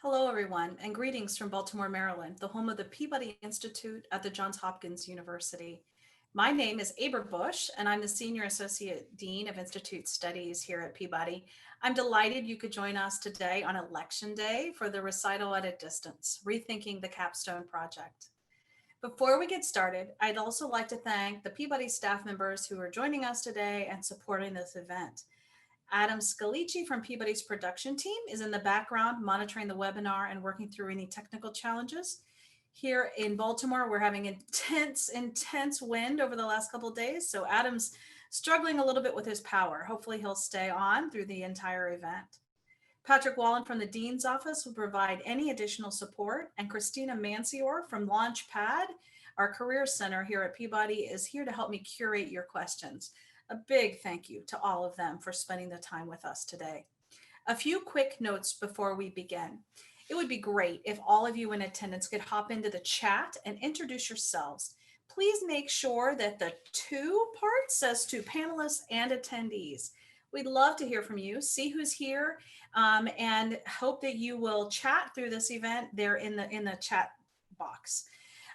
Hello, everyone, and greetings from Baltimore, Maryland, the home of the Peabody Institute at the Johns Hopkins University. My name is Abra Bush, and I'm the Senior Associate Dean of Institute Studies here at Peabody. I'm delighted you could join us today on Election Day for the Recital at a Distance, Rethinking the Capstone Project. Before we get started, I'd also like to thank the Peabody staff members who are joining us today and supporting this event. Adam Scalici from Peabody's production team is in the background monitoring the webinar and working through any technical challenges. Here in Baltimore, we're having intense wind over the last couple of days, so Adam's struggling a little bit with his power. Hopefully he'll stay on through the entire event. Patrick Wallen from the Dean's Office will provide any additional support, and Christina Mancior from Launchpad, our Career Center here at Peabody, is here to help me curate your questions. A big thank you to all of them for spending the time with us today. A few quick notes before we begin. It would be great if all of you in attendance could hop into the chat and introduce yourselves. Please make sure that the to part says to panelists and attendees. We'd love to hear from you, see who's here, and hope that you will chat through this event there in the chat box.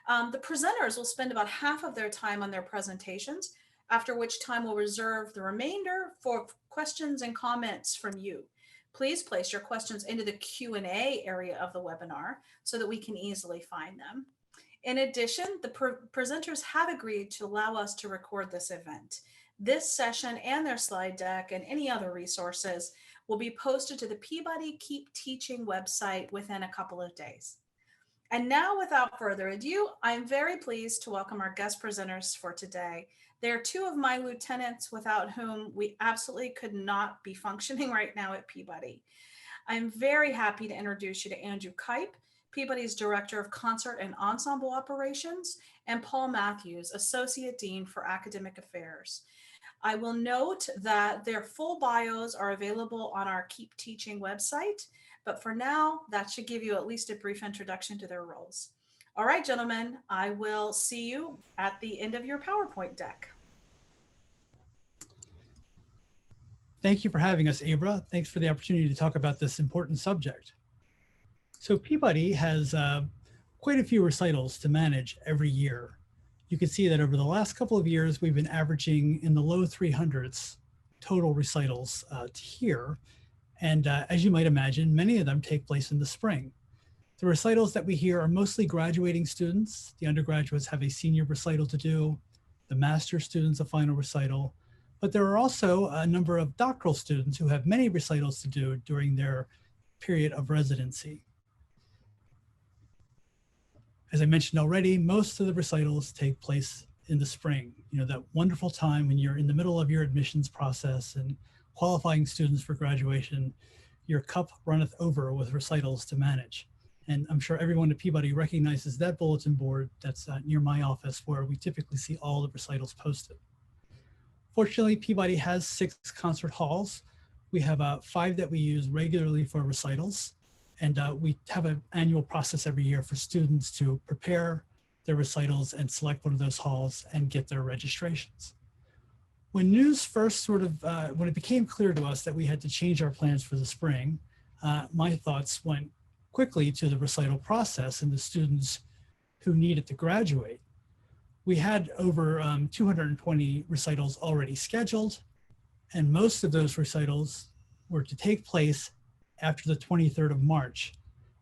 The presenters will spend about half of their time on their presentations, after which time we'll reserve the remainder for questions and comments from you. Please place your questions into the Q&A area of the webinar so that we can easily find them. In addition, the presenters have agreed to allow us to record this event. This session and their slide deck and any other resources will be posted to the Peabody Keep Teaching website within a couple of days. And now, without further ado, I'm very pleased to welcome our guest presenters for today. They're two of my lieutenants without whom we absolutely could not be functioning right now at Peabody. I'm very happy to introduce you to Andrew Kipe, Peabody's Director of Concert and Ensemble Operations, and Paul Mathews, Associate Dean for Academic Affairs. I will note that their full bios are available on our Keep Teaching website, but for now, that should give you at least a brief introduction to their roles. All right, gentlemen, I will see you at the end of your PowerPoint deck. Thank you for having us, Abra. Thanks for the opportunity to talk about this important subject. So Peabody has quite a few recitals to manage every year. You can see that over the last couple of years, we've been averaging in the low 300s total recitals to hear. And as you might imagine, many of them take place in the spring. The recitals that we hear are mostly graduating students. The undergraduates have a senior recital to do, the master's students a final recital, but there are also a number of doctoral students who have many recitals to do during their period of residency. As I mentioned already, most of the recitals take place in the spring, that wonderful time when you're in the middle of your admissions process and qualifying students for graduation. Your cup runneth over with recitals to manage. And I'm sure everyone at Peabody recognizes that bulletin board that's near my office, where we typically see all the recitals posted. Fortunately, Peabody has 6 concert halls. We have 5 that we use regularly for recitals. And we have an annual process every year for students to prepare their recitals and select one of those halls and get their registrations. When news first when it became clear to us that we had to change our plans for the spring, my thoughts went quickly to the recital process and the students who needed to graduate. We had over 220 recitals already scheduled, and most of those recitals were to take place after the 23rd of March.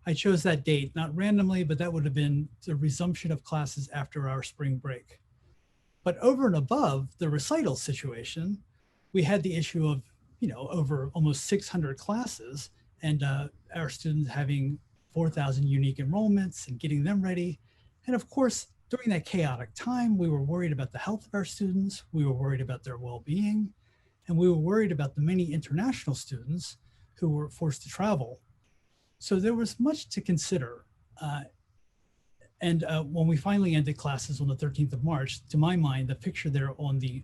I chose that date, not randomly, but that would have been the resumption of classes after our spring break. But over and above the recital situation, we had the issue of, over almost 600 classes and our students having 4,000 unique enrollments and getting them ready. And of course, during that chaotic time, we were worried about the health of our students, we were worried about their well-being, and we were worried about the many international students who were forced to travel. So there was much to consider. When we finally ended classes on the 13th of March, to my mind, the picture there on the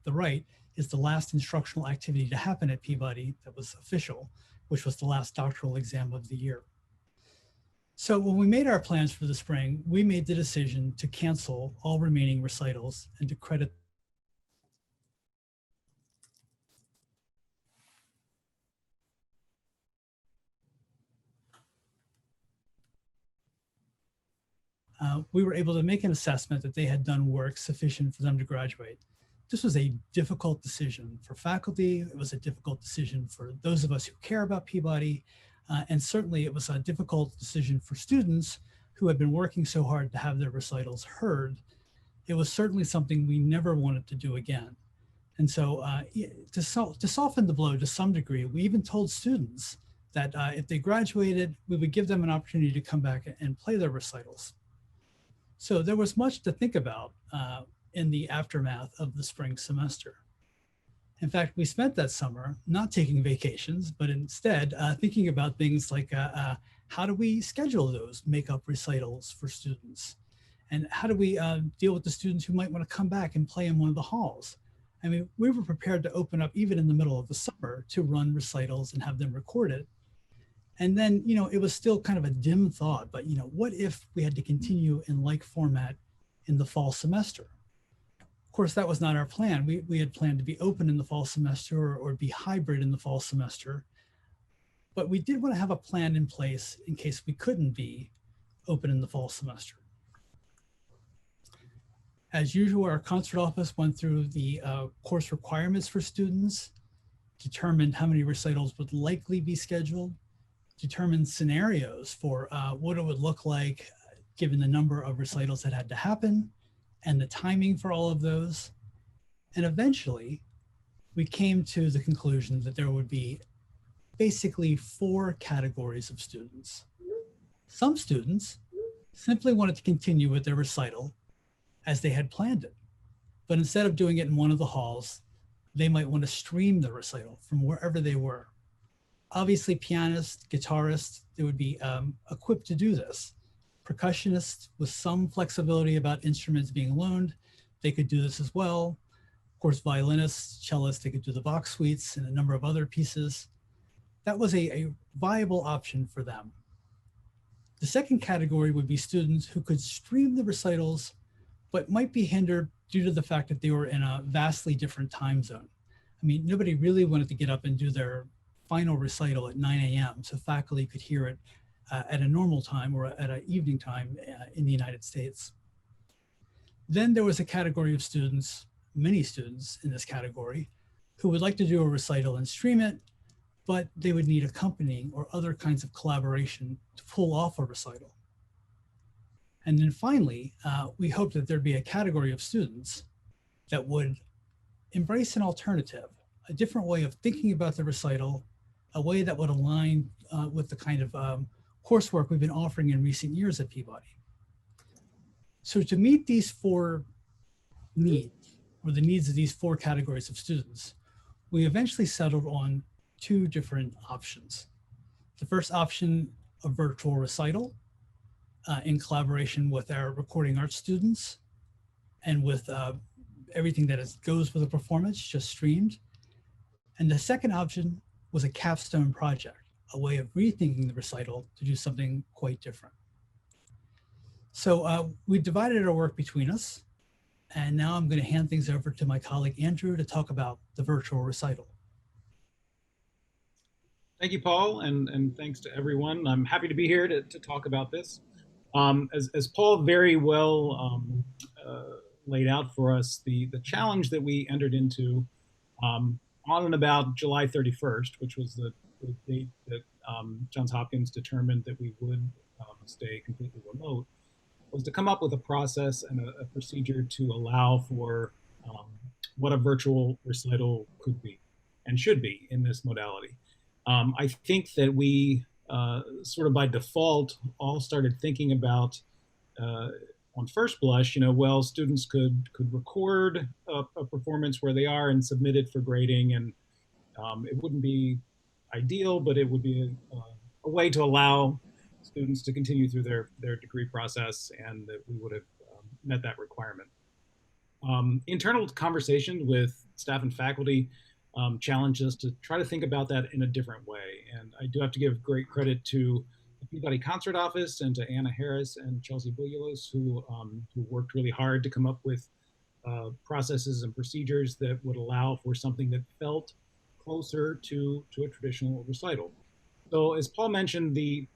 right is the last instructional activity to happen at Peabody that was official, which was the last doctoral exam of the year. So when we made our plans for the spring, we made the decision to cancel all remaining recitals and to credit we were able to make an assessment that they had done work sufficient for them to graduate. This was a difficult decision for faculty. It was a difficult decision for those of us who care about Peabody. And certainly it was a difficult decision for students who had been working so hard to have their recitals heard. It was certainly something we never wanted to do again. And so to soften the blow to some degree, we even told students that if they graduated, we would give them an opportunity to come back and play their recitals. So there was much to think about in the aftermath of the spring semester. In fact, we spent that summer not taking vacations, but instead thinking about things like how do we schedule those makeup recitals for students? And how do we deal with the students who might want to come back and play in one of the halls? I mean, we were prepared to open up even in the middle of the summer to run recitals and have them recorded. And then, you know, it was still kind of a dim thought, but, you know, what if we had to continue in like format in the fall semester? Of course, that was not our plan. We had planned to be open in the fall semester or be hybrid in the fall semester. But we did want to have a plan in place in case we couldn't be open in the fall semester. As usual, our concert office went through the course requirements for students, determined how many recitals would likely be scheduled, determined scenarios for what it would look like given the number of recitals that had to happen and the timing for all of those. And eventually, we came to the conclusion that there would be basically 4 categories of students. Some students simply wanted to continue with their recital as they had planned it. But instead of doing it in one of the halls, they might want to stream the recital from wherever they were. Obviously, pianists, guitarists, they would be equipped to do this. Percussionists with some flexibility about instruments being loaned, they could do this as well. Of course, violinists, cellists, they could do the Bach suites and a number of other pieces. That was a viable option for them. The second category would be students who could stream the recitals, but might be hindered due to the fact that they were in a vastly different time zone. I mean, nobody really wanted to get up and do their final recital at 9 a.m. so faculty could hear it at a normal time or at an evening time in the United States. Then there was a category of students, many students in this category, who would like to do a recital and stream it, but they would need accompanying or other kinds of collaboration to pull off a recital. And then finally, we hoped that there'd be a category of students that would embrace an alternative, a different way of thinking about the recital, a way that would align with the kind of coursework we've been offering in recent years at Peabody. So to meet these 4 needs, or the needs of these 4 categories of students, we eventually settled on 2 different options. The first option, a virtual recital, in collaboration with our recording arts students and with everything that goes with a performance just streamed. And the second option was a capstone project, a way of rethinking the recital to do something quite different. So we divided our work between us, and now I'm going to hand things over to my colleague Andrew to talk about the virtual recital. Thank you, Paul, and thanks to everyone. I'm happy to be here to talk about this. As Paul very well laid out for us, the challenge that we entered into on and about July 31st, which was the date that Johns Hopkins determined that we would stay completely remote, was to come up with a process and a procedure to allow for what a virtual recital could be and should be in this modality. I think that we sort of by default all started thinking about on first blush, well, students could record a performance where they are and submit it for grading, and it wouldn't be ideal, but it would be a way to allow students to continue through their degree process, and that we would have met that requirement. Internal conversations with staff and faculty challenged us to try to think about that in a different way. And I do have to give great credit to the Peabody Concert Office and to Anna Harris and Chelsea Bouguelos, who worked really hard to come up with processes and procedures that would allow for something that felt closer to a traditional recital. So as Paul mentioned, the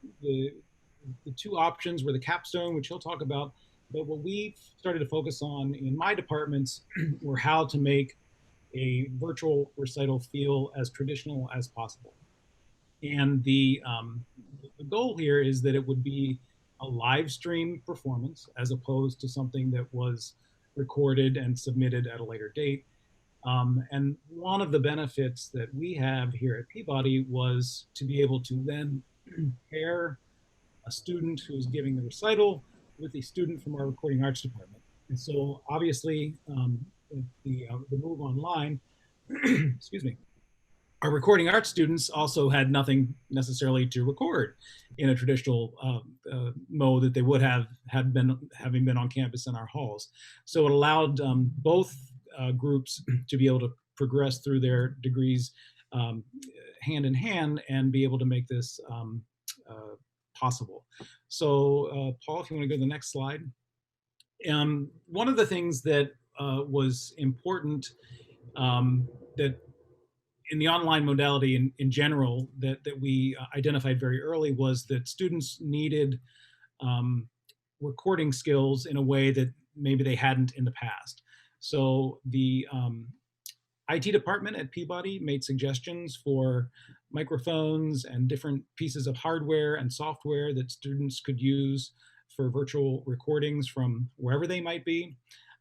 the two options were the capstone, which he'll talk about, but what we started to focus on in my departments were how to make a virtual recital feel as traditional as possible. And the goal here is that it would be a live stream performance as opposed to something that was recorded and submitted at a later date. And one of the benefits that we have here at Peabody was to be able to then pair a student who's giving the recital with a student from our recording arts department. And so obviously the move online, excuse me, our recording arts students also had nothing necessarily to record in a traditional mode that they would have had been having been on campus in our halls. So it allowed both groups to be able to progress through their degrees hand in hand and be able to make this possible. So Paul, if you want to go to the next slide. One of the things that was important that in the online modality in general that we identified very early was that students needed recording skills in a way that maybe they hadn't in the past. So the IT department at Peabody made suggestions for microphones and different pieces of hardware and software that students could use for virtual recordings from wherever they might be.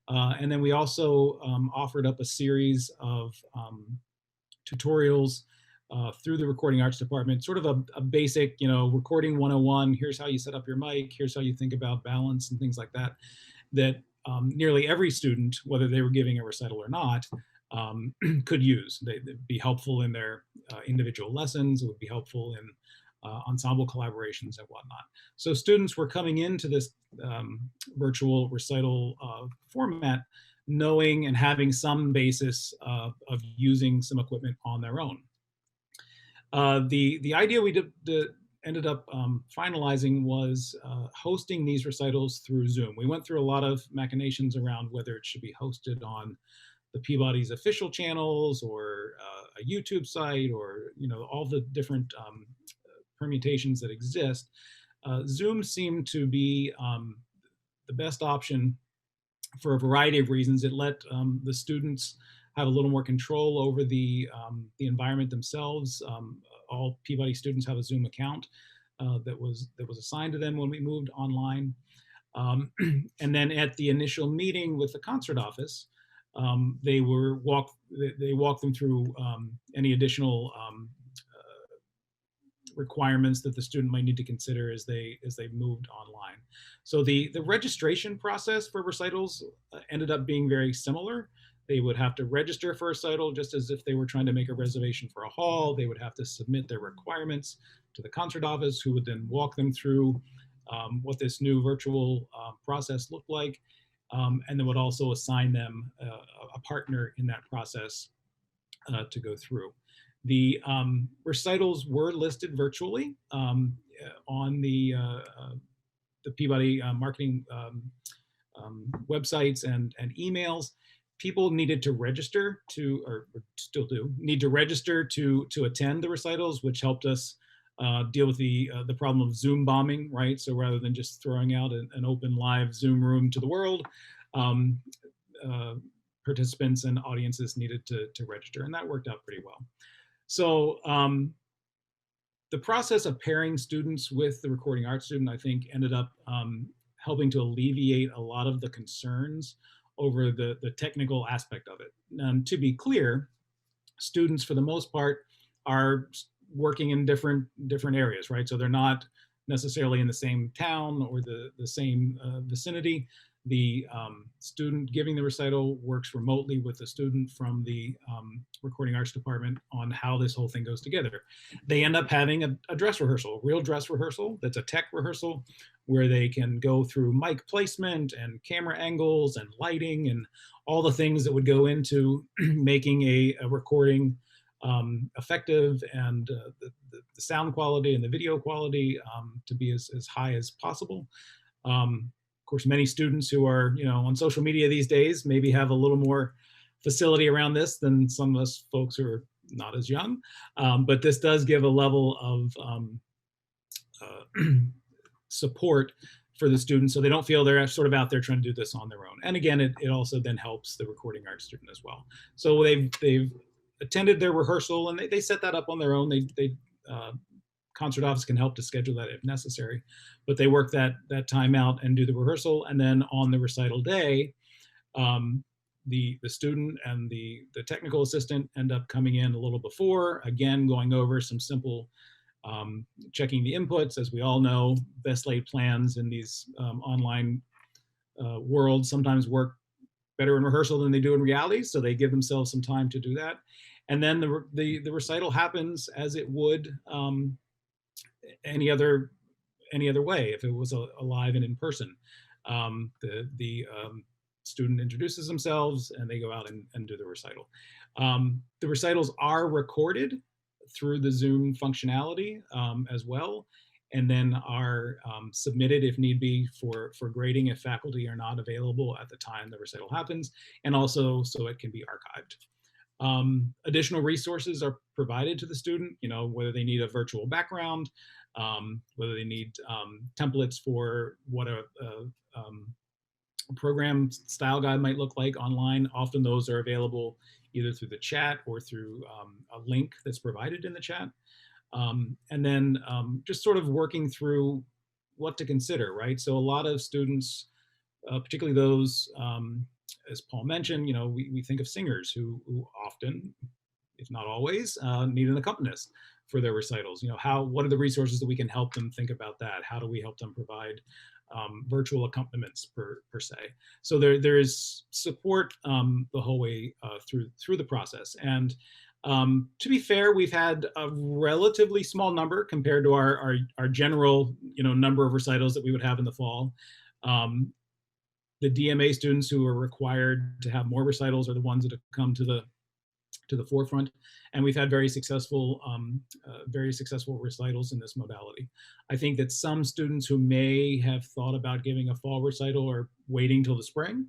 And then we also offered up a series of tutorials through the recording arts department, sort of a basic, recording 101, here's how you set up your mic, here's how you think about balance and things like that, that nearly every student, whether they were giving a recital or not, could use. They'd be helpful in their individual lessons, it would be helpful in ensemble collaborations and whatnot. So students were coming into this virtual recital format knowing and having some basis of using some equipment on their own. The idea we ended up finalizing was hosting these recitals through Zoom. We went through a lot of machinations around whether it should be hosted on the Peabody's official channels or a YouTube site or all the different permutations that exist. Zoom seemed to be the best option for a variety of reasons. It let the students have a little more control over the environment themselves. All Peabody students have a Zoom account that was assigned to them when we moved online. And then at the initial meeting with the concert office, they walked them through any additional requirements that the student might need to consider as they moved online. So the registration process for recitals ended up being very similar. They would have to register for a recital just as if they were trying to make a reservation for a hall. They would have to submit their requirements to the concert office, who would then walk them through what this new virtual process looked like, and then would also assign them a partner in that process to go through. The recitals were listed virtually on the Peabody marketing websites and emails. People needed to register to, or still do, need to register to attend the recitals, which helped us deal with the problem of Zoom bombing, right? So rather than just throwing out an open live Zoom room to the world, participants and audiences needed to register, and that worked out pretty well. So the process of pairing students with the recording arts student, I think, ended up helping to alleviate a lot of the concerns over the technical aspect of it. And to be clear, students for the most part are working in different areas, right? So they're not necessarily in the same town or the same vicinity. The student giving the recital works remotely with the student from the recording arts department on how this whole thing goes together. They end up having a dress rehearsal, a real dress rehearsal that's a tech rehearsal, where they can go through mic placement and camera angles and lighting and all the things that would go into making a recording effective, and the sound quality and the video quality to be as high as possible. Of course, many students who are on social media these days maybe have a little more facility around this than some of us folks who are not as young, but this does give a level of support for the students, so they don't feel they're sort of out there trying to do this on their own. And again, it also then helps the recording arts student as well. So they've attended their rehearsal, and they set that up on their own. Concert office can help to schedule that if necessary, but they work that time out and do the rehearsal. And then on the recital day, the student and the technical assistant end up coming in a little before, again, going over some simple checking the inputs. As we all know, best laid plans in these online worlds sometimes work better in rehearsal than they do in reality, so they give themselves some time to do that. And then the recital happens as it would any other way if it was a live and in person. The student introduces themselves and they go out and do the recital. The recitals are recorded through the Zoom functionality as well, and then are submitted if need be for grading if faculty are not available at the time the recital happens, and also so it can be archived. Additional resources are provided to the student, whether they need a virtual background, whether they need templates for what a program style guide might look like online. Often those are available either through the chat or through a link that's provided in the chat. And then just sort of working through what to consider, right? So a lot of students, particularly those, as Paul mentioned, we think of singers who often, if not always, need an accompanist for their recitals. What are the resources that we can help them think about that? How do we help them provide virtual accompaniments per se? So there is support the whole way through the process. And to be fair, we've had a relatively small number compared to our general number of recitals that we would have in the fall. The DMA students who are required to have more recitals are the ones that have come to the forefront, and we've had very successful recitals in this modality. I think that some students who may have thought about giving a fall recital are waiting till the spring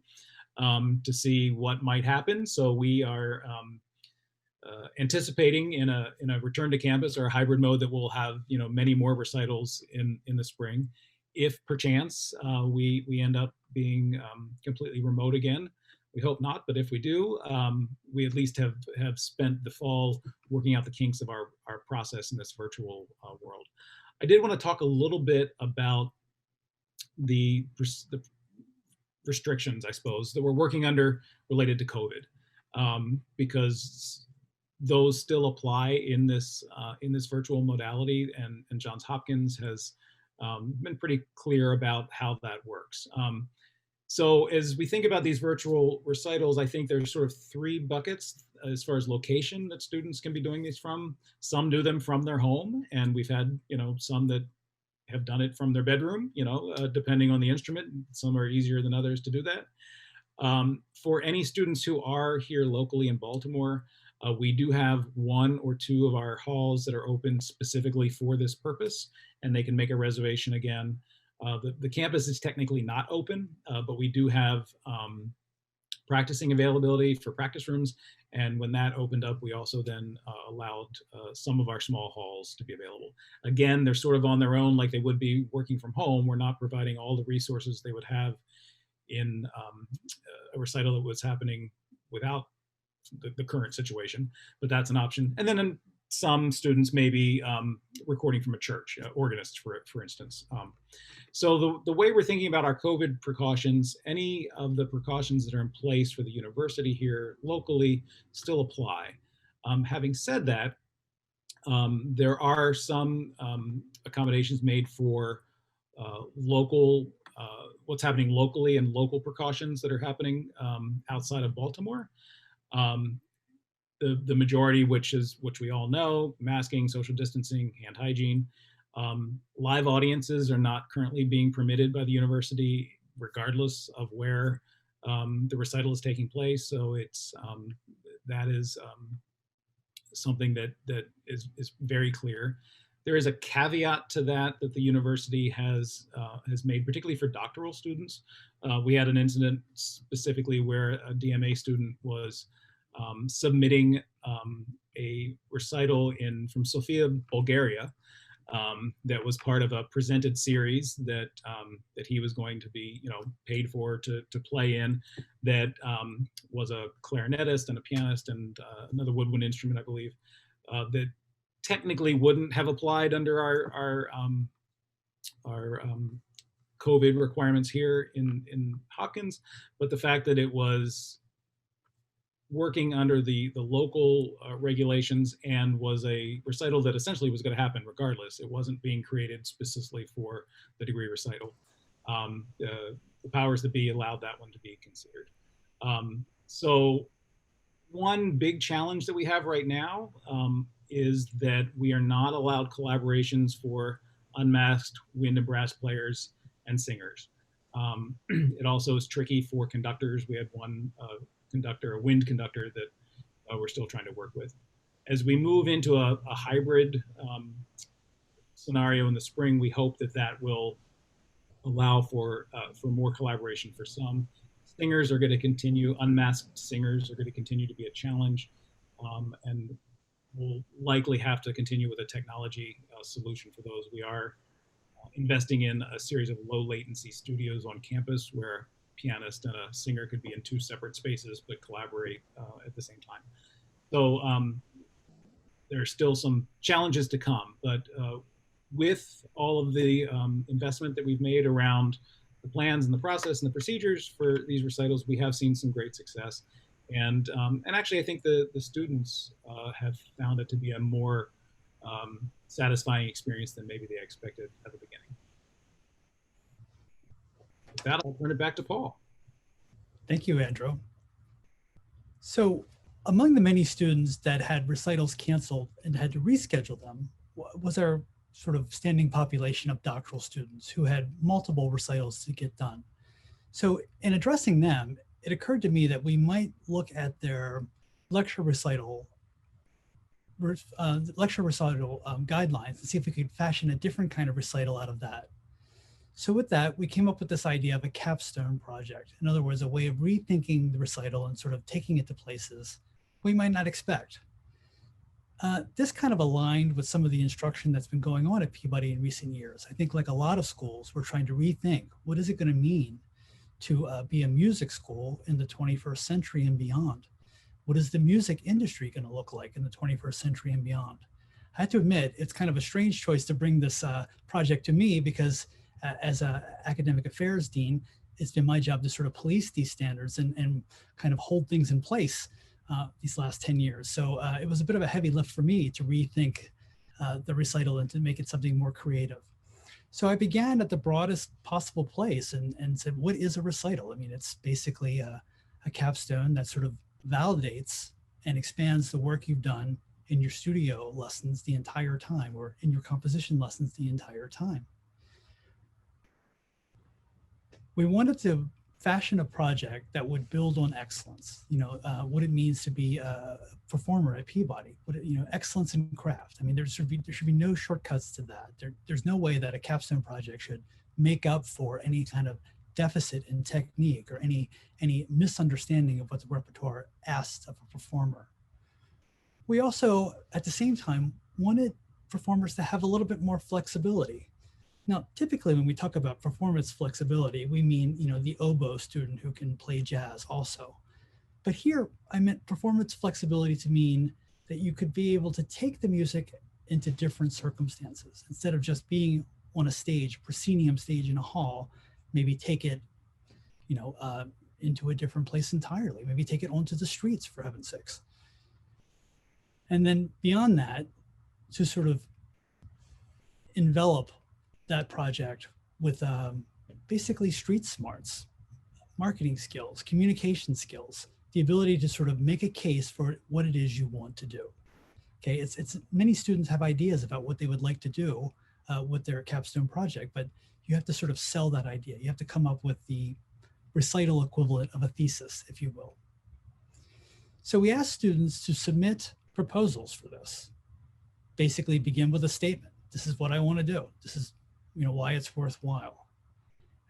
to see what might happen. So we are anticipating in a return to campus or a hybrid mode that we'll have many more recitals in the spring. If perchance we end up being completely remote again. We hope not, but if we do, we at least have spent the fall working out the kinks of our process in this virtual world. I did want to talk a little bit about the restrictions, I suppose, that we're working under related to COVID, because those still apply in this virtual modality, and Johns Hopkins has been pretty clear about how that works. So as we think about these virtual recitals, I think there's sort of three buckets as far as location that students can be doing these from. Some do them from their home, and we've had some that have done it from their bedroom, depending on the instrument. Some are easier than others to do that. For any students who are here locally in Baltimore, we do have one or two of our halls that are open specifically for this purpose, and they can make a reservation again. The campus is technically not open, but we do have practicing availability for practice rooms. And when that opened up, we also then allowed some of our small halls to be available. Again, they're sort of on their own, like they would be working from home. We're not providing all the resources they would have in a recital that was happening without the current situation, but that's an option. And then some students may be recording from a church, organists, for instance. So the way we're thinking about our COVID precautions, any of the precautions that are in place for the university here locally still apply. Having said that, there are some accommodations made for what's happening locally and local precautions that are happening outside of Baltimore. The majority, which we all know, masking, social distancing, hand hygiene. Live audiences are not currently being permitted by the university, regardless of where the recital is taking place. So that is something that is very clear. There is a caveat to that the university has made, particularly for doctoral students. We had an incident specifically where a DMA student was submitting a recital from Sofia, Bulgaria, that was part of a presented series that that he was going to be, paid for to play in. That was a clarinetist and a pianist and another woodwind instrument, I believe. That technically wouldn't have applied under our COVID requirements here in Hopkins, but the fact that it was working under the local regulations and was a recital that essentially was going to happen regardless. It wasn't being created specifically for the degree recital. The powers that be allowed that one to be considered. So one big challenge that we have right now is that we are not allowed collaborations for unmasked wind and brass players and singers. It also is tricky for conductors. We had one conductor, a wind conductor, that we're still trying to work with. As we move into a hybrid scenario in the spring, we hope that that will allow for more collaboration for some. Singers are going to continue, unmasked singers are going to continue to be a challenge, and we'll likely have to continue with a technology solution for those. We are investing in a series of low latency studios on campus where a pianist and a singer could be in two separate spaces but collaborate at the same time. So there are still some challenges to come, but with all of the investment that we've made around the plans and the process and the procedures for these recitals, we have seen some great success. And actually, I think the students have found it to be a more satisfying experience than maybe they expected at the beginning. With that, I'll turn it back to Paul. Thank you, Andrew. So among the many students that had recitals canceled and had to reschedule them was our sort of standing population of doctoral students who had multiple recitals to get done. So in addressing them, it occurred to me that we might look at their lecture recital guidelines and see if we could fashion a different kind of recital out of that. So with that, we came up with this idea of a capstone project. In other words, a way of rethinking the recital and sort of taking it to places we might not expect. This kind of aligned with some of the instruction that's been going on at Peabody in recent years. I think like a lot of schools, we're trying to rethink what is it going to mean to be a music school in the 21st century and beyond? What is the music industry going to look like in the 21st century and beyond? I have to admit, it's kind of a strange choice to bring this project to me because as an academic affairs dean, it's been my job to sort of police these standards and kind of hold things in place these last 10 years. So it was a bit of a heavy lift for me to rethink the recital and to make it something more creative. So I began at the broadest possible place and said, what is a recital? I mean, it's basically a capstone that sort of validates and expands the work you've done in your studio lessons the entire time or in your composition lessons the entire time. We wanted to fashion a project that would build on excellence, what it means to be a performer at Peabody, excellence in craft. I mean, there should be no shortcuts to that. There's no way that a capstone project should make up for any kind of deficit in technique or any misunderstanding of what the repertoire asks of a performer. We also, at the same time, wanted performers to have a little bit more flexibility. Now, typically when we talk about performance flexibility, we mean, the oboe student who can play jazz also. But here I meant performance flexibility to mean that you could be able to take the music into different circumstances. Instead of just being on a stage, proscenium stage in a hall, maybe take it, into a different place entirely. Maybe take it onto the streets, for heaven's sakes. And then beyond that, to sort of envelop that project with basically street smarts, marketing skills, communication skills, the ability to sort of make a case for what it is you want to do. Okay, it's many students have ideas about what they would like to do with their capstone project, but you have to sort of sell that idea. You have to come up with the recital equivalent of a thesis, if you will. So we asked students to submit proposals for this. Basically begin with a statement. This is what I want to do. This is why it's worthwhile.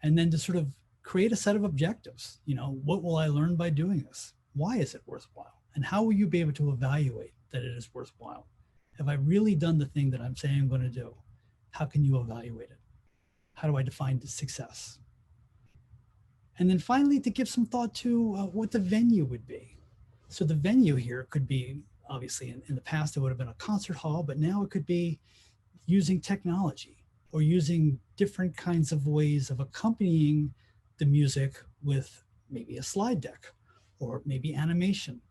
And then to sort of create a set of objectives. What will I learn by doing this? Why is it worthwhile? And how will you be able to evaluate that it is worthwhile? Have I really done the thing that I'm saying I'm going to do? How can you evaluate it? How do I define success? And then finally, to give some thought to what the venue would be. So the venue here could be, obviously in the past, it would have been a concert hall, but now it could be using technology or using different kinds of ways of accompanying the music with maybe a slide deck or maybe animation.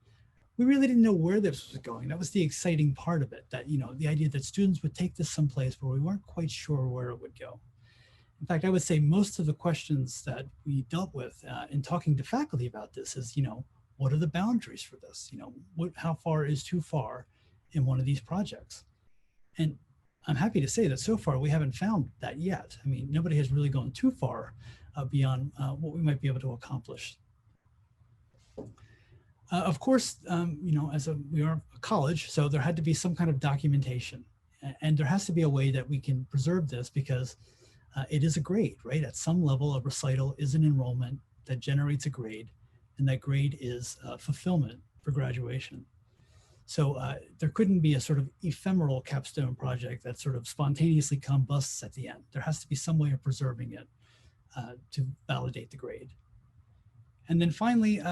We really didn't know where this was going. That was the exciting part of it, that, you know, the idea that students would take this someplace where we weren't quite sure where it would go. In fact, I would say most of the questions that we dealt with in talking to faculty about this is, you know, what are the boundaries for this? You know, how far is too far in one of these projects? And I'm happy to say that so far we haven't found that yet. I mean, nobody has really gone too far beyond what we might be able to accomplish. Of course, you know, we are a college, so there had to be some kind of documentation, and there has to be a way that we can preserve this, because it is a grade, right? At some level, a recital is an enrollment that generates a grade, and that grade is fulfillment for graduation. So there couldn't be a sort of ephemeral capstone project that sort of spontaneously combusts at the end. There has to be some way of preserving it to validate the grade. And then finally,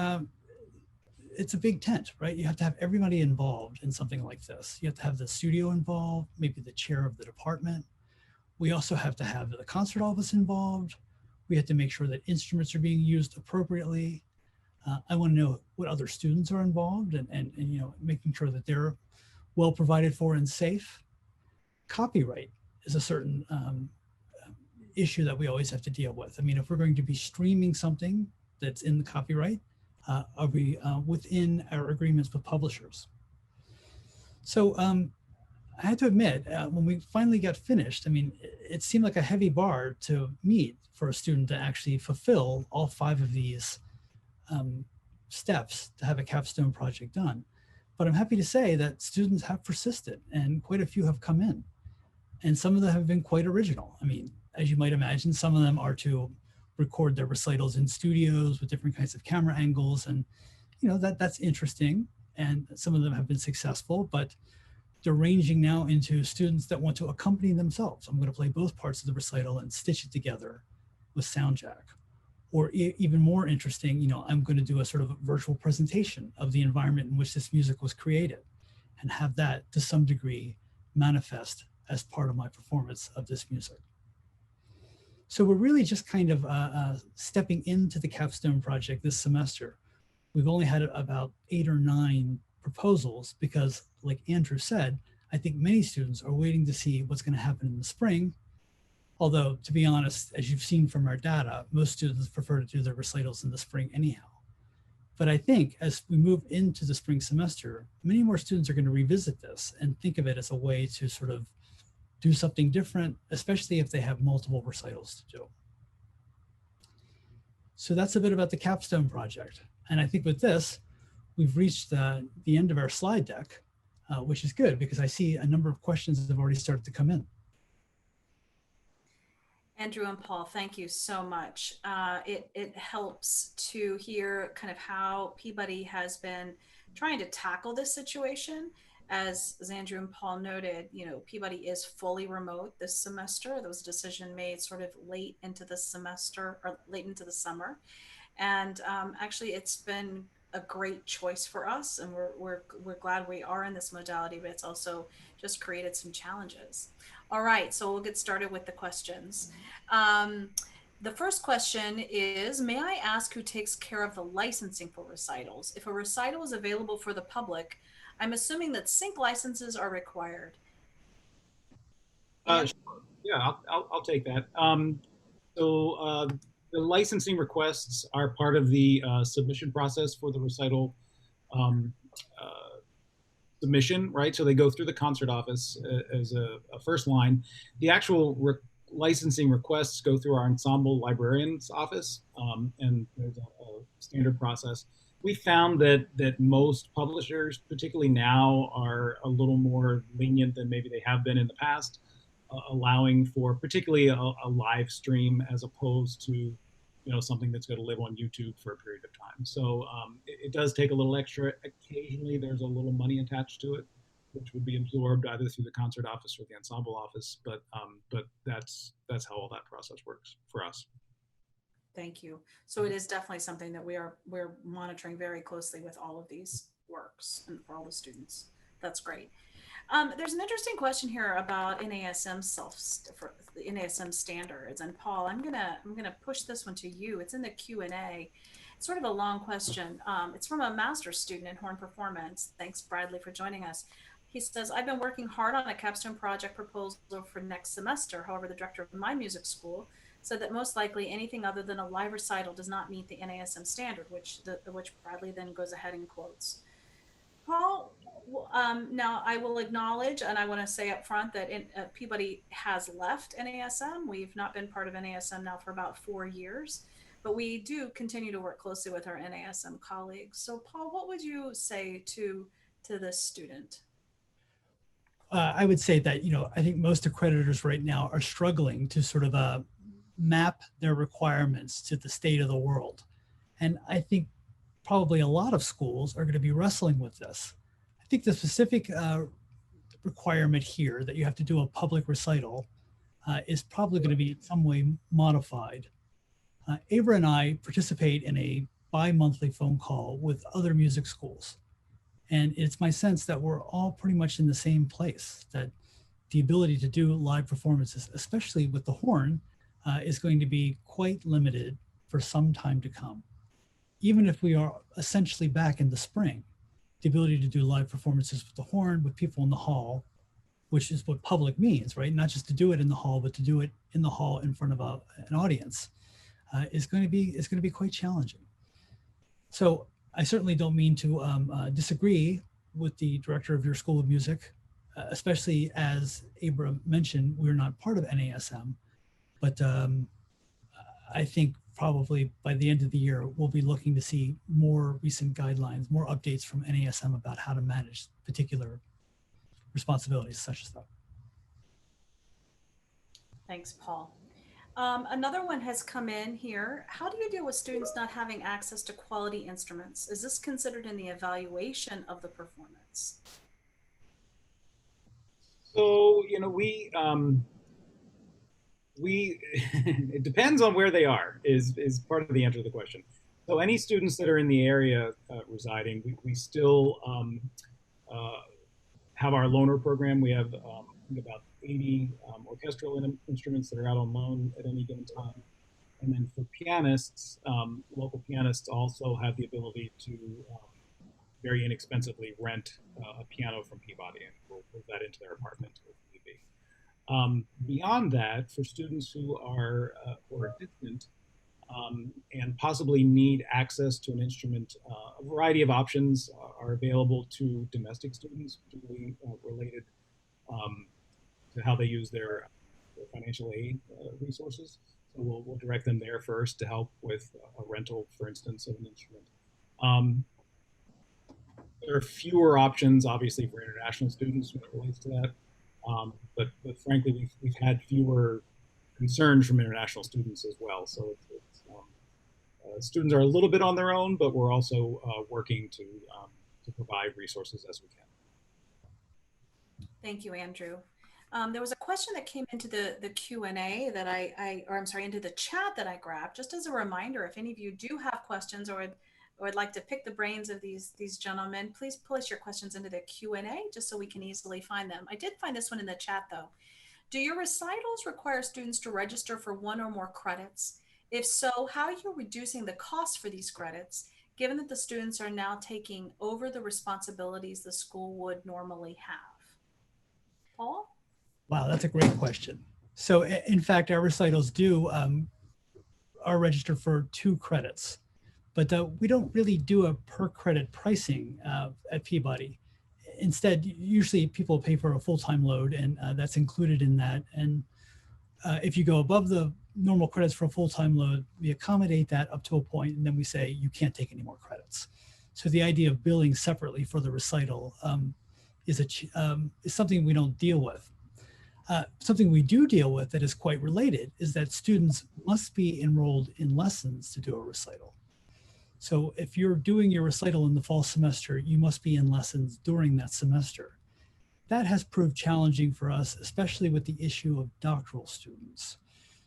it's a big tent, right? You have to have everybody involved in something like this. You have to have the studio involved, maybe the chair of the department. We also have to have the concert office involved. We have to make sure that instruments are being used appropriately. I want to know what other students are involved, and you know, making sure that they're well provided for and safe. Copyright is a certain issue that we always have to deal with. I mean, if we're going to be streaming something that's in the copyright, are we within our agreements with publishers? So I had to admit, when we finally got finished, I mean, it seemed like a heavy bar to meet for a student to actually fulfill all 5 of these steps to have a capstone project done. But I'm happy to say that students have persisted, and quite a few have come in. And some of them have been quite original. I mean, as you might imagine, some of them are to record their recitals in studios with different kinds of camera angles. And, you know, that's interesting. And some of them have been successful, but they're ranging now into students that want to accompany themselves. I'm going to play both parts of the recital and stitch it together with SoundJack. Or even more interesting, you know, I'm going to do a sort of a virtual presentation of the environment in which this music was created, and have that to some degree manifest as part of my performance of this music. So we're really just kind of stepping into the capstone project this semester. We've only had about 8 or 9 proposals because, like Andrew said, I think many students are waiting to see what's going to happen in the spring. Although, to be honest, as you've seen from our data, most students prefer to do their recitals in the spring anyhow. But I think as we move into the spring semester, many more students are going to revisit this and think of it as a way to sort of do something different, especially if they have multiple recitals to do. So that's a bit about the capstone project. And I think with this, we've reached the end of our slide deck, which is good because I see a number of questions that have already started to come in. Andrew and Paul, thank you so much. It helps to hear kind of how Peabody has been trying to tackle this situation. As Andrew and Paul noted, you know, Peabody is fully remote this semester. There was a decision made sort of late into the semester or late into the summer. And actually, it's been a great choice for us, and we're glad we are in this modality, but it's also just created some challenges. All right, so we'll get started with the questions. The first question is, may I ask who takes care of the licensing for recitals? If a recital is available for the public, I'm assuming that sync licenses are required. Sure. Yeah, I'll take that. So the licensing requests are part of the submission process for the recital submission, right? So they go through the concert office as a first line. The actual licensing requests go through our ensemble librarian's office, and there's a standard process. We found that most publishers, particularly now, are a little more lenient than maybe they have been in the past, allowing for particularly a live stream as opposed to, you know, something that's going to live on YouTube for a period of time. So it does take a little extra. Occasionally, there's a little money attached to it, which would be absorbed either through the concert office or the ensemble office. But that's how all that process works for us. Thank you. So it is definitely something that we're monitoring very closely with all of these works and for all the students. That's great. There's an interesting question here about NASM for the NASM standards. And Paul, I'm gonna push this one to you. It's in the Q&A. It's sort of a long question. It's from a master's student in horn performance. Thanks, Bradley, for joining us. He says, I've been working hard on a capstone project proposal for next semester. However, the director of my music school said that most likely anything other than a live recital does not meet the NASM standard, which Bradley then goes ahead and quotes. Paul, now I will acknowledge, and I want to say up front that Peabody has left NASM. We've not been part of NASM now for about 4 years, but we do continue to work closely with our NASM colleagues. So Paul, what would you say to this student? I would say that, I think most accreditors right now are struggling to sort of map their requirements to the state of the world. And I think probably a lot of schools are going to be wrestling with this. I think the specific requirement here that you have to do a public recital is probably going to be in some way modified. Abra and I participate in a bi-monthly phone call with other music schools. And it's my sense that we're all pretty much in the same place, that the ability to do live performances, especially with the horn, is going to be quite limited for some time to come. Even if we are essentially back in the spring, the ability to do live performances with the horn, with people in the hall, which is what public means, right? Not just to do it in the hall, but to do it in the hall in front of an audience, is going to be quite challenging. So I certainly don't mean to disagree with the director of your School of Music, especially as Abra mentioned, we're not part of NASM, but I think probably by the end of the year, we'll be looking to see more recent guidelines, more updates from NASM about how to manage particular responsibilities such as that. Thanks, Paul. Another one has come in here. How do you deal with students not having access to quality instruments? Is this considered in the evaluation of the performance? So, it depends on where they are is part of the answer to the question. So any students that are in the area residing, we still have our loaner program. We have about 80 orchestral instruments that are out on loan at any given time. And then for pianists, local pianists also have the ability to very inexpensively rent a piano from Peabody, and we'll move that into their apartment if need be. Beyond that, for students who are distant and possibly need access to an instrument, a variety of options are available to domestic students, particularly related to how they use their financial aid resources. So we'll direct them there first to help with a rental, for instance, of an instrument. There are fewer options, obviously, for international students when it relates to that. But frankly, we've had fewer concerns from international students as well. So students are a little bit on their own, but we're also working to provide resources as we can. Thank you, Andrew. There was a question that came into the Q&A that into the chat that I grabbed. Just as a reminder, if any of you do have questions or would like to pick the brains of these gentlemen, please place your questions into the Q&A just so we can easily find them. I did find this one in the chat though. Do your recitals require students to register for 1 or more credits? If so, how are you reducing the cost for these credits, given that the students are now taking over the responsibilities the school would normally have? Paul? Wow, that's a great question. So in fact, our recitals are registered for 2 credits, but we don't really do a per credit pricing at Peabody. Instead, usually people pay for a full-time load, and that's included in that. And if you go above the normal credits for a full-time load, we accommodate that up to a point, and then we say you can't take any more credits. So the idea of billing separately for the recital is something we don't deal with. Something we do deal with that is quite related is that students must be enrolled in lessons to do a recital. So if you're doing your recital in the fall semester, you must be in lessons during that semester. that has proved challenging for us, especially with the issue of doctoral students.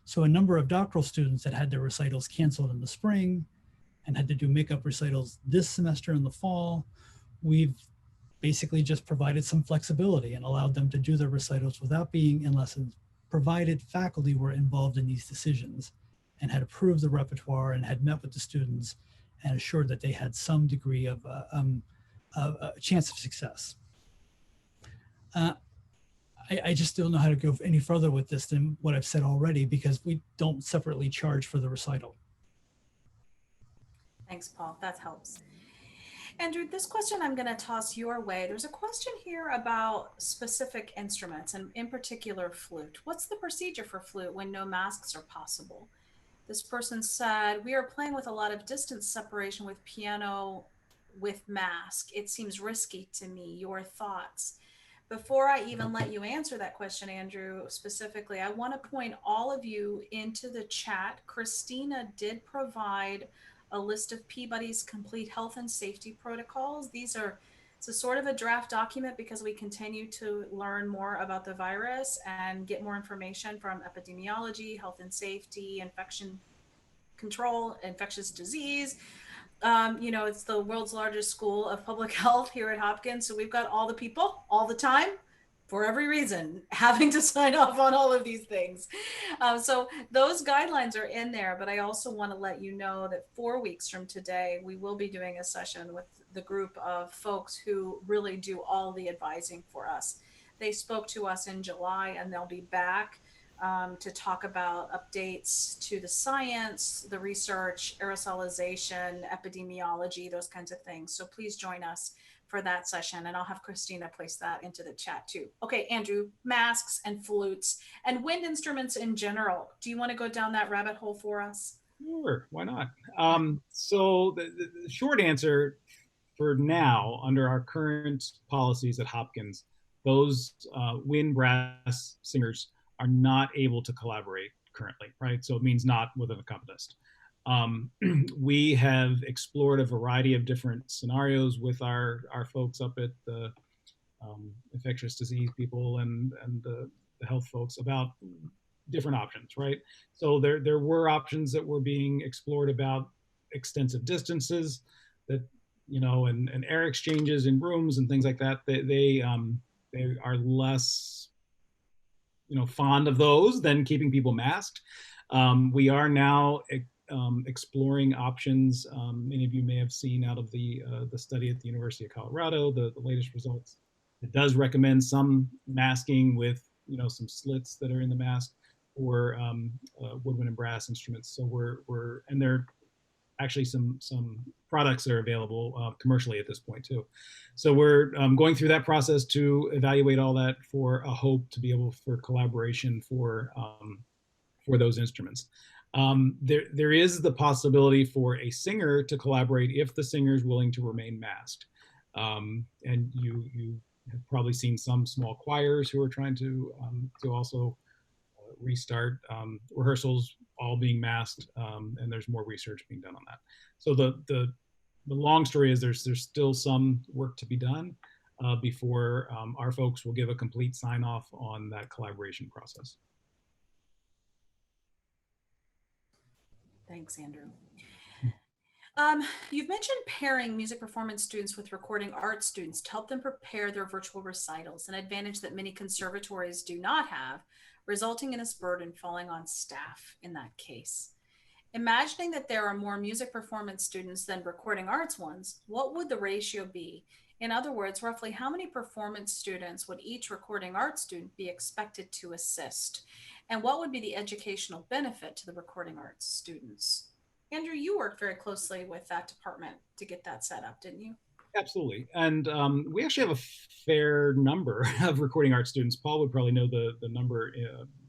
So a number of doctoral students that had their recitals canceled in the spring and had to do makeup recitals this semester in the fall, we've basically just provided some flexibility and allowed them to do their recitals without being in lessons, provided faculty were involved in these decisions and had approved the repertoire and had met with the students and assured that they had some degree of a chance of success. I just don't know how to go any further with this than what I've said already, because we don't separately charge for the recital. Thanks, Paul. That helps. Andrew, this question I'm going to toss your way. There's a question here about specific instruments, and in particular flute. What's the procedure for flute when no masks are possible? This person said, we are playing with a lot of distance separation with piano with mask. It seems risky to me. Your thoughts? Before I even let you answer that question, Andrew, specifically, I want to point all of you into the chat. Christina did provide a list of Peabody's complete health and safety protocols. It's a sort of a draft document because we continue to learn more about the virus and get more information from epidemiology, health and safety, infection control, infectious disease. It's the world's largest school of public health here at Hopkins. So we've got all the people all the time for every reason having to sign off on all of these things. So those guidelines are in there, but I also want to let you know that 4 weeks from today, we will be doing a session with the group of folks who really do all the advising for us. They spoke to us in July and they'll be back to talk about updates to the science, the research, aerosolization, epidemiology, those kinds of things. So please join us for that session, and I'll have Christina place that into the chat too. Okay, Andrew, masks and flutes and wind instruments in general. Do you want to go down that rabbit hole for us? Sure, why not? So the short answer for now, under our current policies at Hopkins, those wind brass singers are not able to collaborate currently, right? So it means not with an accompanist. We have explored a variety of different scenarios with our folks up at the infectious disease people and the health folks about different options, right? So there were options that were being explored about extensive distances, that and air exchanges in rooms and things like that. They are less fond of those than keeping people masked. We are now exploring options. Many of you may have seen out of the study at the University of Colorado, the latest results. It does recommend some masking with some slits that are in the mask for woodwind and brass instruments. So and there are actually some products that are available commercially at this point too. So we're going through that process to evaluate all that for a hope to be able for collaboration for those instruments. There is the possibility for a singer to collaborate if the singer is willing to remain masked. And you have probably seen some small choirs who are trying to also restart rehearsals all being masked, and there's more research being done on that. So the long story is there's still some work to be done before our folks will give a complete sign off on that collaboration process. Thanks, Andrew. You've mentioned pairing music performance students with recording arts students to help them prepare their virtual recitals, an advantage that many conservatories do not have, resulting in this burden falling on staff in that case. Imagining that there are more music performance students than recording arts ones, what would the ratio be? In other words, roughly how many performance students would each recording arts student be expected to assist? And what would be the educational benefit to the recording arts students? Andrew, you worked very closely with that department to get that set up, didn't you? Absolutely. And we actually have a fair number of recording arts students. Paul would probably know the number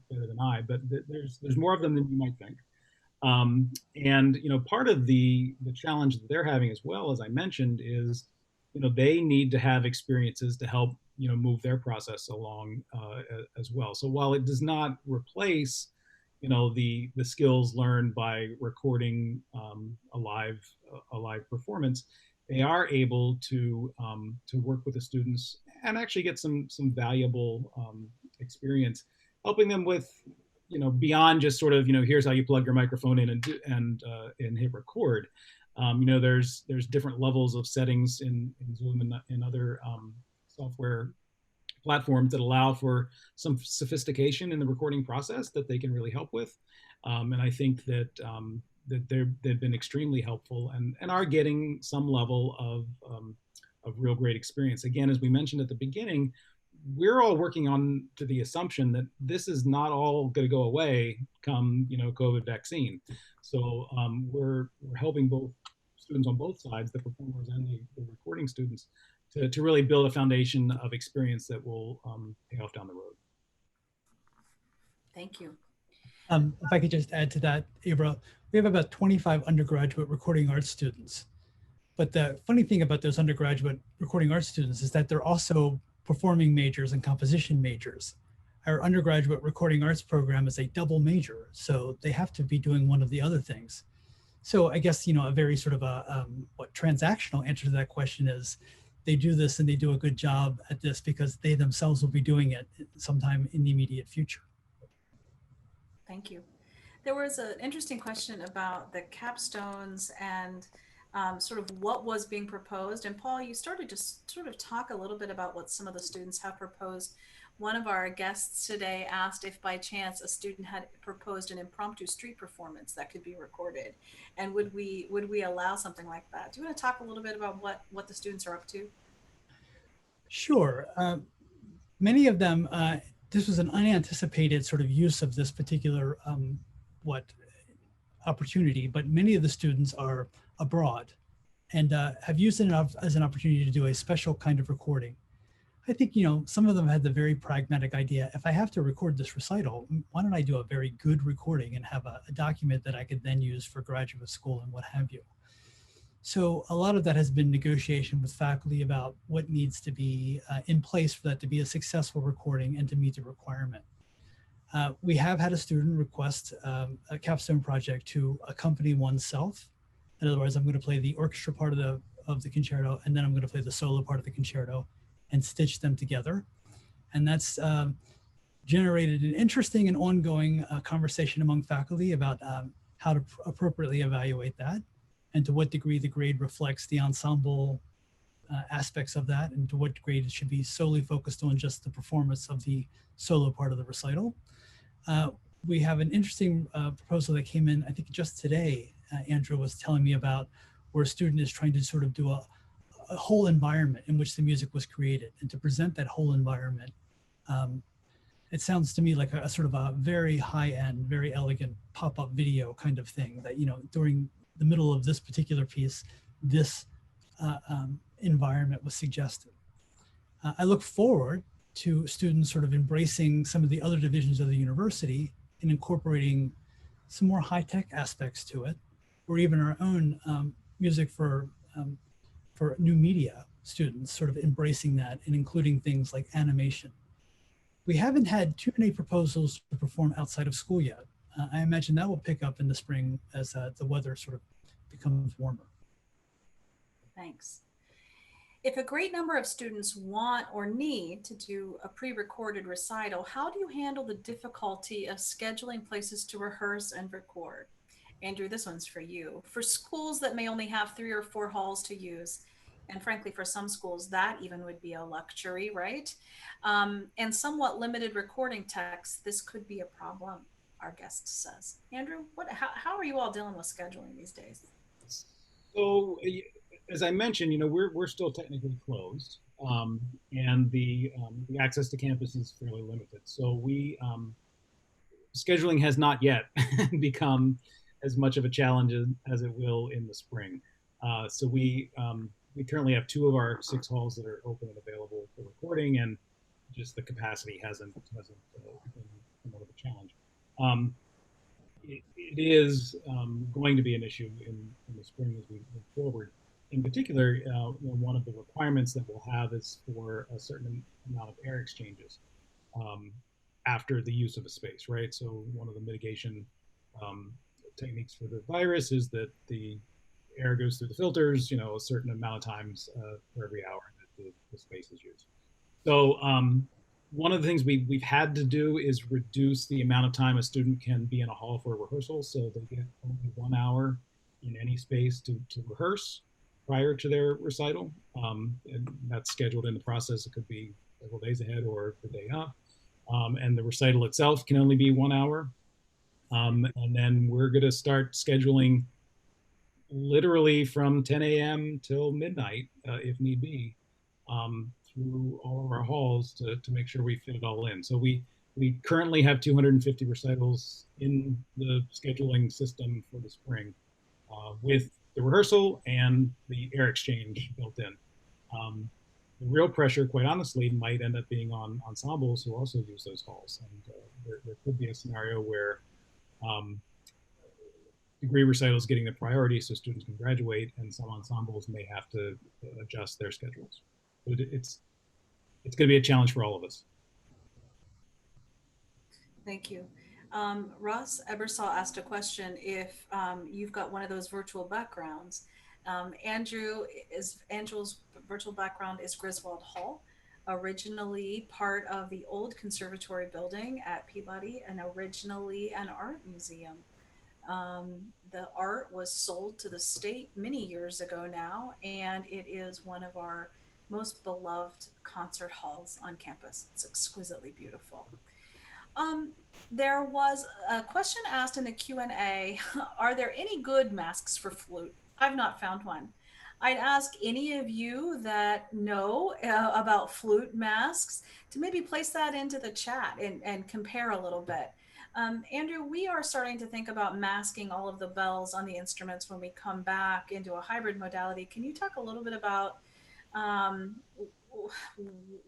better than I, but there's more of them than you might think. And part of the challenge that they're having as well, as I mentioned, is they need to have experiences to help move their process along as well. So while it does not replace the skills learned by recording a live performance, they are able to work with the students and actually get some valuable experience, helping them with, beyond just sort of, here's how you plug your microphone in and hit record. There's different levels of settings in Zoom and in other software platforms that allow for some sophistication in the recording process that they can really help with. And I think that they've been extremely helpful and are getting some level of real great experience. Again, as we mentioned at the beginning, we're all working on to the assumption that this is not all going to go away come COVID vaccine. So we're helping both students on both sides, the performers and the recording students, to really build a foundation of experience that will pay off down the road. Thank you. If I could just add to that, Abra, we have about 25 undergraduate recording arts students. But the funny thing about those undergraduate recording arts students is that they're also performing majors and composition majors. Our undergraduate recording arts program is a double major, so they have to be doing one of the other things. So I guess, a very sort of a transactional answer to that question is they do this and they do a good job at this because they themselves will be doing it sometime in the immediate future. Thank you. There was an interesting question about the capstones and sort of what was being proposed. And Paul, you started to sort of talk a little bit about what some of the students have proposed. One of our guests today asked if by chance a student had proposed an impromptu street performance that could be recorded. And would we allow something like that? Do you want to talk a little bit about what the students are up to? Sure. Many of them, this was an unanticipated sort of use of this particular opportunity, but many of the students are abroad and have used it as an opportunity to do a special kind of recording. I think, some of them had the very pragmatic idea, if I have to record this recital, why don't I do a very good recording and have a document that I could then use for graduate school and what have you. So a lot of that has been negotiation with faculty about what needs to be in place for that to be a successful recording and to meet the requirement. We have had a student request a capstone project to accompany oneself. In other words, I'm going to play the orchestra part of the concerto, and then I'm going to play the solo part of the concerto and stitch them together. And that's generated an interesting and ongoing conversation among faculty about how to appropriately evaluate that and to what degree the grade reflects the ensemble aspects of that and to what degree it should be solely focused on just the performance of the solo part of the recital. We have an interesting proposal that came in, I think just today, Andrew was telling me about, where a student is trying to sort of do a whole environment in which the music was created and to present that whole environment. It sounds to me like a sort of a very high-end, very elegant pop-up video kind of thing that, during the middle of this particular piece, this environment was suggested. I look forward to students sort of embracing some of the other divisions of the university and incorporating some more high-tech aspects to it, or even our own music for new media students sort of embracing that and including things like animation. We haven't had too many proposals to perform outside of school yet. I imagine that will pick up in the spring as the weather sort of becomes warmer. Thanks. If a great number of students want or need to do a pre-recorded recital, how do you handle the difficulty of scheduling places to rehearse and record? Andrew, this one's for you. For schools that may only have 3 or 4 halls to use, and frankly, for some schools, that even would be a luxury, right? And somewhat limited recording text, this could be a problem, our guest says. Andrew, how are you all dealing with scheduling these days? So, as I mentioned, we're still technically closed, and the access to campus is fairly limited. So scheduling has not yet become as much of a challenge as it will in the spring. So we currently have 2 of our 6 halls that are open and available for recording, and just the capacity hasn't been somewhat of a challenge. It is going to be an issue in the spring as we move forward. In particular, one of the requirements that we'll have is for a certain amount of air exchanges after the use of a space, right? So one of the mitigation techniques for the virus is that the air goes through the filters, a certain amount of times for every hour that the space is used. So one of the things we've had to do is reduce the amount of time a student can be in a hall for a rehearsal. So they get only 1 hour in any space to rehearse prior to their recital. And that's scheduled in the process. It could be several days ahead or the day up. And the recital itself can only be 1 hour. And then we're going to start scheduling literally from 10 a.m. till midnight, if need be, through all of our halls to make sure we fit it all in. So we currently have 250 recitals in the scheduling system for the spring, with the rehearsal and the air exchange built in. The real pressure, quite honestly, might end up being on ensembles who also use those halls. And there could be a scenario where degree recitals getting the priority so students can graduate, and some ensembles may have to adjust their schedules. But it's going to be a challenge for all of us. Thank you. Ross Ebersol asked a question if you've got one of those virtual backgrounds. Andrew's virtual background is Griswold Hall, originally part of the old conservatory building at Peabody and originally an art museum. The art was sold to the state many years ago now, and it is one of our most beloved concert halls on campus. It's exquisitely beautiful. There was a question asked in the Q&A, are there any good masks for flute? I've not found one. I'd ask any of you that know about flute masks to maybe place that into the chat and compare a little bit. Andrew, we are starting to think about masking all of the bells on the instruments when we come back into a hybrid modality. Can you talk a little bit about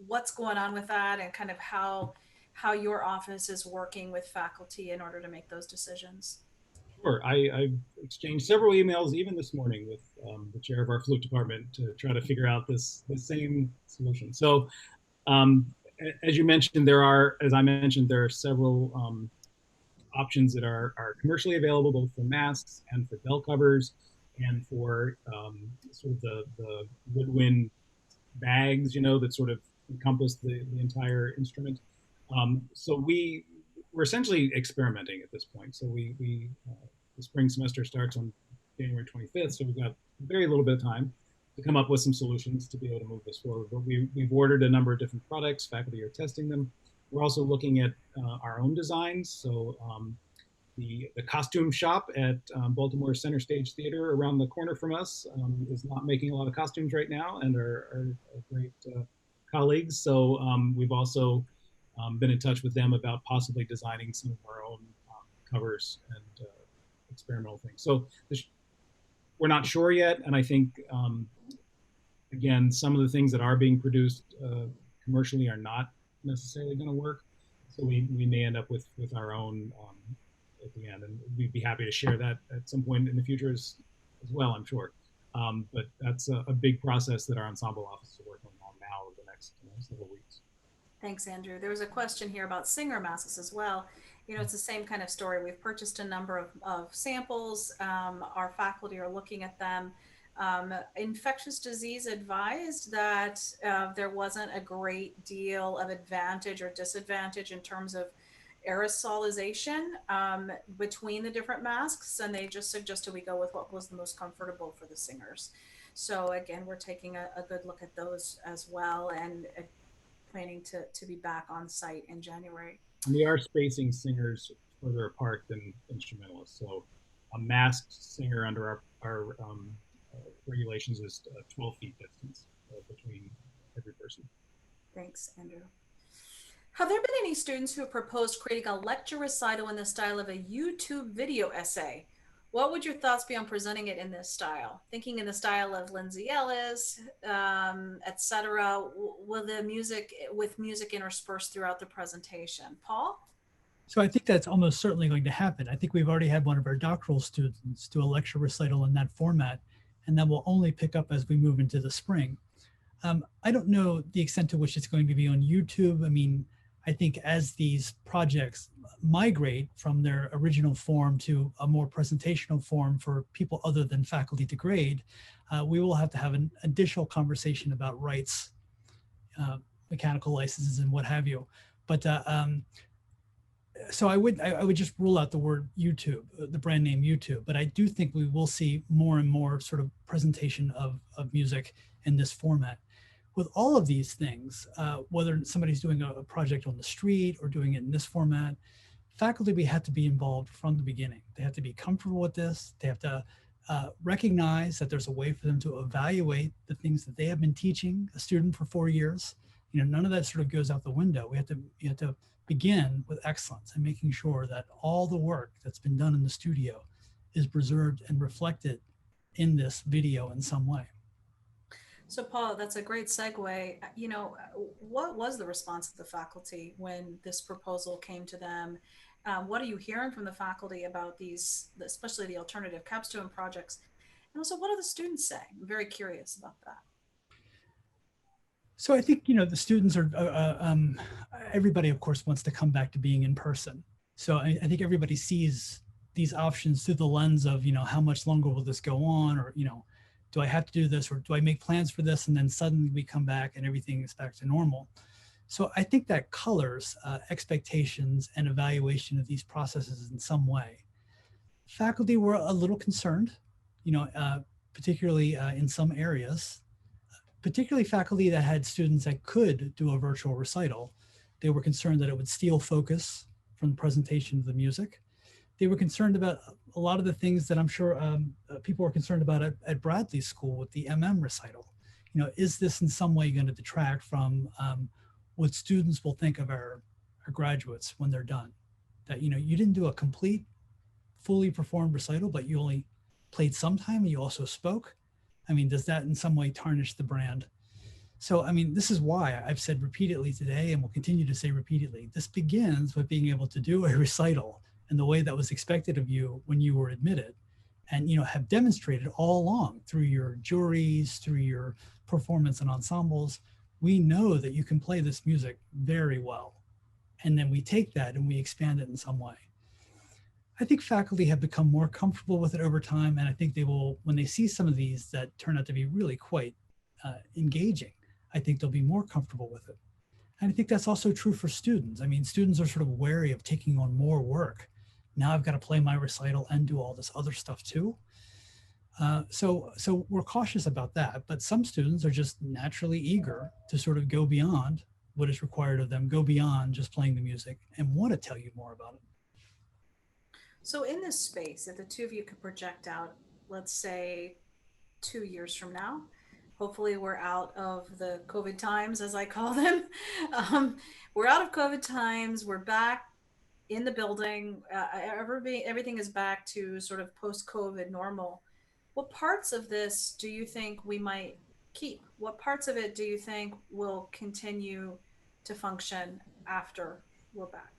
what's going on with that and kind of how your office is working with faculty in order to make those decisions? Sure. I've exchanged several emails even this morning with the chair of our flute department to try to figure out the same solution. So as you mentioned, as I mentioned, there are several options that are commercially available, both for masks and for bell covers and for sort of the woodwind bags, that sort of encompass the entire instrument. So we're essentially experimenting at this point. So the spring semester starts on January 25th, so we've got very little bit of time to come up with some solutions to be able to move this forward. But we've ordered a number of different products. Faculty are testing them. We're also looking at our own designs. So the costume shop at Baltimore Center Stage Theater around the corner from us is not making a lot of costumes right now and are great colleagues. So we've also been in touch with them about possibly designing some of our own covers and experimental things. So we're not sure yet. And I think, again, some of the things that are being produced commercially are not necessarily going to work. So we may end up with our own at the end. And we'd be happy to share that at some point in the future as well, I'm sure. But that's a big process that our ensemble office is working on now over the next several weeks. Thanks, Andrew. There was a question here about singer masks as well. It's the same kind of story. We've purchased a number of samples. Our faculty are looking at them. Infectious disease advised that there wasn't a great deal of advantage or disadvantage in terms of aerosolization between the different masks, and they just suggested we go with what was the most comfortable for the singers. So again, we're taking a good look at those as well and planning to be back on site in January. We are spacing singers further apart than instrumentalists. So a masked singer under our regulations is 12 feet distance between every person. Thanks, Andrew. Have there been any students who have proposed creating a lecture recital in the style of a YouTube video essay? What would your thoughts be on presenting it in this style? Thinking in the style of Lindsay Ellis, etc. Will the music interspersed throughout the presentation? Paul? So I think that's almost certainly going to happen. I think we've already had one of our doctoral students do a lecture recital in that format, and that will only pick up as we move into the spring. I don't know the extent to which it's going to be on YouTube. I mean, I think as these projects migrate from their original form to a more presentational form for people other than faculty to grade, we will have to have an additional conversation about rights mechanical licenses and what have you. But so I would just rule out the word YouTube, the brand name YouTube. But I do think we will see more and more sort of presentation of music in this format. With all of these things, whether somebody's doing a project on the street or doing it in this format, faculty, we have to be involved from the beginning. They have to be comfortable with this. They have to recognize that there's a way for them to evaluate the things that they have been teaching a student for 4 years. You know, none of that sort of goes out the window. You have to begin with excellence and making sure that all the work that's been done in the studio is preserved and reflected in this video in some way. So Paul, that's a great segue. You know, what was the response of the faculty when this proposal came to them? What are you hearing from the faculty about these, especially the alternative capstone projects? And also, what are the students saying? I'm very curious about that. So I think, you know, the students are, everybody, of course, wants to come back to being in person. So I think everybody sees these options through the lens of, you know, how much longer will this go on? Or, you know, do I have to do this, or do I make plans for this? And then suddenly we come back and everything is back to normal. So I think that colors expectations and evaluation of these processes in some way. Faculty were a little concerned, you know, particularly in some areas, particularly faculty that had students that could do a virtual recital. They were concerned that it would steal focus from the presentation of the music. They were concerned about a lot of the things that I'm sure people were concerned about at Bradley School with the recital. You know, is this in some way going to detract from what students will think of our graduates when they're done? That, you know, you didn't do a complete, fully performed recital, but you only played some time and you also spoke. I mean, does that in some way tarnish the brand? So, I mean, this is why I've said repeatedly today, and will continue to say repeatedly, this begins with being able to do a recital in the way that was expected of you when you were admitted, and, you know, have demonstrated all along through your juries, through your performance and ensembles, we know that you can play this music very well. And then we take that and we expand it in some way. I think faculty have become more comfortable with it over time, and I think they will, when they see some of these that turn out to be really quite engaging, I think they'll be more comfortable with it. And I think that's also true for students. I mean, students are sort of wary of taking on more work. Now I've got to play my recital and do all this other stuff too. So we're cautious about that, but some students are just naturally eager to sort of go beyond what is required of them, go beyond just playing the music, and want to tell you more about it. So in this space, if the two of you could project out, let's say 2 years from now, hopefully we're out of the COVID times, as I call them. We're out of COVID times. We're back in the building. Everything is back to sort of post-COVID normal. What parts of this do you think we might keep? What parts of it do you think will continue to function after we're back?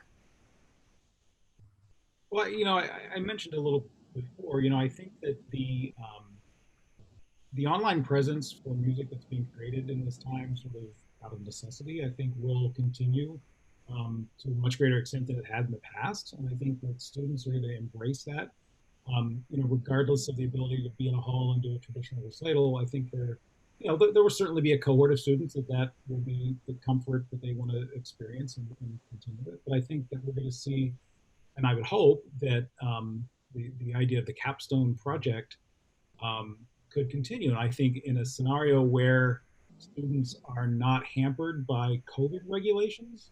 Well, you know, I mentioned a little before, you know, I think that the online presence for music that's being created in this time, sort of out of necessity, I think will continue to a much greater extent than it had in the past. And I think that students are going to embrace that, you know, regardless of the ability to be in a hall and do a traditional recital. I think there will certainly be a cohort of students that will be the comfort that they want to experience and continue it. But I think that we're going to see, and I would hope that the idea of the capstone project could continue. And I think in a scenario where students are not hampered by COVID regulations,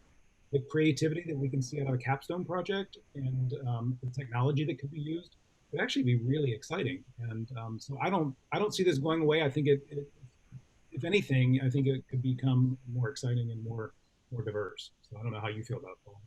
the creativity that we can see out of a capstone project and the technology that could be used would actually be really exciting. And so I don't see this going away. I think if anything, I think it could become more exciting and more diverse. So I don't know how you feel about it, Paul.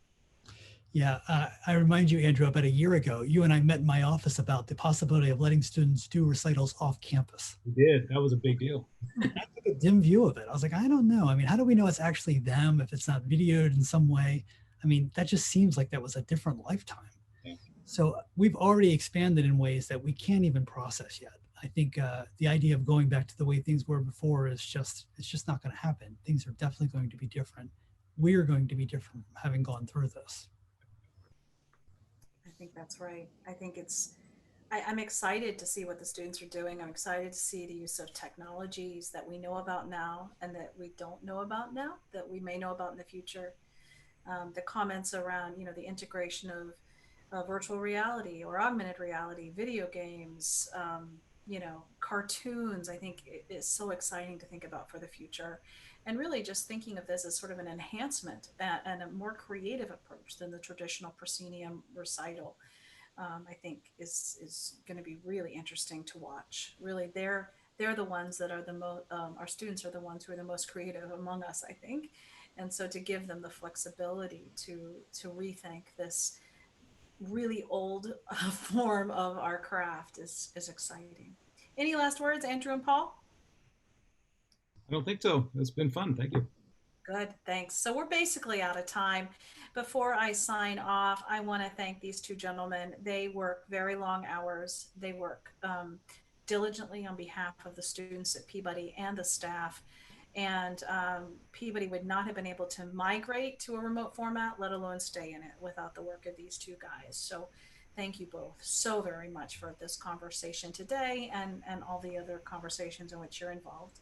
Yeah, I remind you, Andrew, about a year ago, you and I met in my office about the possibility of letting students do recitals off campus. We did. That was a big deal. I took a dim view of it. I was like, I don't know. I mean, how do we know it's actually them if it's not videoed in some way? I mean, that just seems like that was a different lifetime. Yeah. So we've already expanded in ways that we can't even process yet. I think the idea of going back to the way things were before is it's just not going to happen. Things are definitely going to be different. We're going to be different having gone through this. I think that's right. I think it's I'm excited to see what the students are doing. I'm excited to see the use of technologies that we know about now and that we don't know about now, that we may know about in the future. The comments around, the integration of virtual reality or augmented reality, video games, cartoons, I think is so exciting to think about for the future. And really just thinking of this as sort of an enhancement and a more creative approach than the traditional proscenium recital. I think is going to be really interesting to watch. Really, they're the ones that are the most. Our students are the ones who are the most creative among us, I think, and so to give them the flexibility to rethink this really old form of our craft is exciting. Any last words, Andrew and Paul? I don't think so. It's been fun. Thank you. Good, thanks. So we're basically out of time. Before I sign off, I want to thank these two gentlemen. They work very long hours. They work diligently on behalf of the students at Peabody and the staff. And Peabody would not have been able to migrate to a remote format, let alone stay in it, without the work of these two guys. So thank you both so very much for this conversation today and all the other conversations in which you're involved.